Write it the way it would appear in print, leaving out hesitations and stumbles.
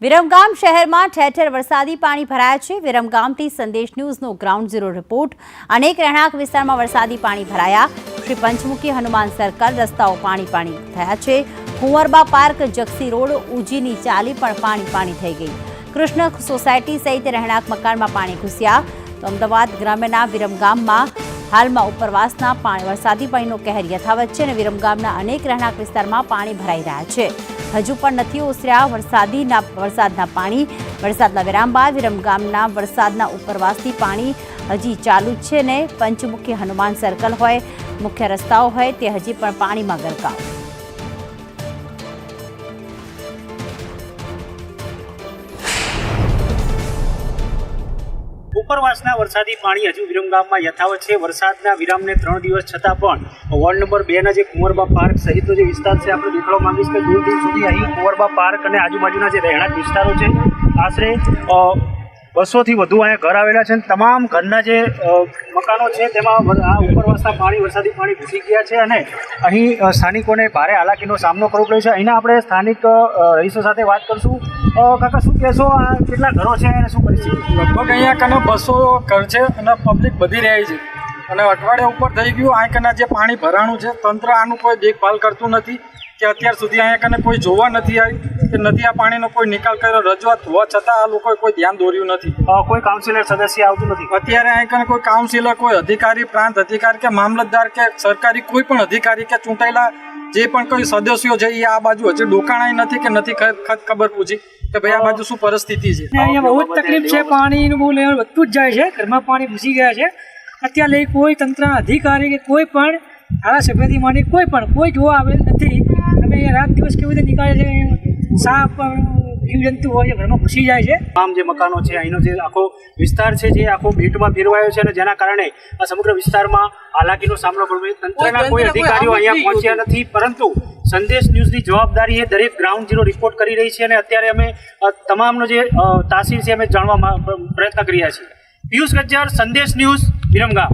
વિરમગામ શહેરમાં ઠેર ઠેર વરસાદી પાણી ભરાયા છે। વિરમગામથી સંદેશ ન્યૂઝનો ગ્રાઉન્ડ ઝીરો રિપોર્ટ। અનેક રહેણાંક વિસ્તારમાં વરસાદી પાણી ભરાયા। શ્રી પંચમુખી હનુમાન સર્કલ રસ્તાઓ પાણી થયા છે। કુંવરબા પાર્ક જક્ષી રોડ ઉજીની ચાલી પણ પાણી થઈ ગઈ। કૃષ્ણ સોસાયટી સહિત રહેણાંક મકાનમાં પાણી ઘૂસ્યા। તો અમદાવાદ ગ્રામ્યના વિરમગામમાં હાલમાં ઉપરવાસના વરસાદી પાણીનો કહેર યથાવત છે અને વિરમગામના અનેક રહેણાંક વિસ્તારમાં પાણી ભરાઈ રહ્યા છે। હજુ પણ નથી ઓસર્યા વરસાદના પાણી। વરસાદના વિરામ બાદ વિરમગામના વરસાદના ઉપરવાસથી પાણી હજી ચાલુ જ છે ને પંચમુખી હનુમાન સર્કલ હોય મુખ્ય રસ્તાઓ હોય તે હજી પણ પાણીમાં ગરકાવ। ઉપરવાસના વરસાદી પાણી હજુ વિરમગામમાં યથાવત છે। વરસાદના વિરામને 3 દિવસ છતાં પણ વોર્ડ નંબર 2ના જે કુંવરબા પાર્ક સહિતનો જે વિસ્તાર છે આપણે દેખાડવા માંગીશ કે દૂર દૂર સુધી અહીં કુંવરબા પાર્ક અને આજુબાજુના જે રહેણાંક વિસ્તારો છે આશરે 200થી વધુ અહીંયા ઘર આવેલા છે। તમામ ઘરના જે મકાનો છે તેમાં આ ઉપરવાસના વરસાદી પાણી ઘૂસી ગયા છે અને અહીં સ્થાનિકોને ભારે હાલાકીનો સામનો કરવો પડ્યો છે। અહીંના આપણે સ્થાનિક રહીશો સાથે વાત કરશું। કાકા શું કહેશો, આ કેટલા ઘરો છે અને શું પરિસ્થિતિ? લગભગ અહીંયા કને 200 ઘર છે અને પબ્લિક બધી રહી છે અને અઠવાડિયા ઉપર થઈ ગયું। અહીં કને જે પાણી ભરાણું છે તંત્ર આનું કોઈ દેખભાલ કરતું નથી કે અત્યાર સુધી અહીંયા કને કોઈ જોવા નથી આવી કે નથી આ પાણીનો કોઈ નિકાલ કર્યો। રજૂઆત હોવા છતાં આ લોકોએ કોઈ ધ્યાન દોર્યું નથી। કોઈ કાઉન્સિલર સદસ્ય આવતું નથી અત્યારે અહીં કને કોઈ કાઉન્સિલર, કોઈ અધિકારી, પ્રાંત અધિકારી કે મામલતદાર કે સરકારી કોઈ પણ અધિકારી કે ચૂંટાયેલા જે પણ કોઈ સદસ્યો છે એ આ બાજુ હજી ડોકાણાય નથી કે નથી ખબર પૂછી કે ભાઈ આ બાજુ શું પરિસ્થિતિ છે। અહીંયા બહુ જ તકલીફ છે। પાણીનું બહુ લેવલ વધતું જ જાય છે। ઘરમાં પાણી ઘૂસી ગયા છે। અત્યારે લઈ કોઈ તંત્રના અધિકારી કે કોઈ પણ ધારાસભ્યથી માંડી કોઈ જોવા આવેલ નથી। અમે અહીંયા રાત દિવસ કેવી રીતે નીકળે છે, સાપ જીવજંતુ હોય ઘરમાં ઘૂસી જાય છે। તમામ જે મકાનો છે અહીંનો જે આખો વિસ્તાર છે જે આખો બેટમાં ફેરવાયો છે અને જેના કારણે આ સમગ્ર વિસ્તારમાં હાલાકીનો સામનો કરવો પડે। તંત્રના કોઈ અધિકારીઓ અહીંયા પહોંચ્યા નથી, પરંતુ સંદેશ ન્યૂઝની જવાબદારી એ દરેક ગ્રાઉન્ડ ઝીરો રિપોર્ટ કરી રહી છે અને અત્યારે અમે તમામનો જે તાસીર છે અમે જાણવા પ્રયત્ન કરી રહ્યા છીએ। પિયુષ ગજ્જર, સંદેશ ન્યૂઝ, વિરમગામ।